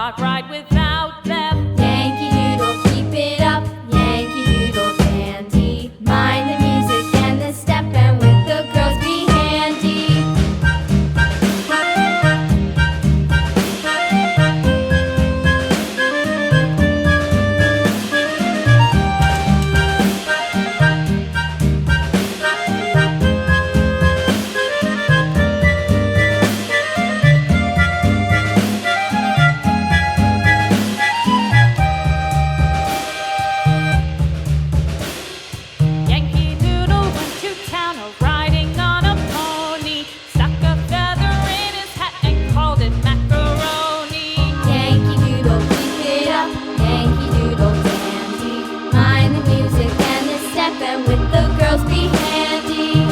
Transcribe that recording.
not ride without them. Yankee Doodle, keep it up, Yankee Doodle dandy. Mind the music and the step, and with the girls be handy. Yankee Doodle went to town riding on a pony, stuck a feather in his hat and called it macaroni. Yankee Doodle, keep it up, Yankee Doodle dandy. Mind the music and the step, and with the girls be handy.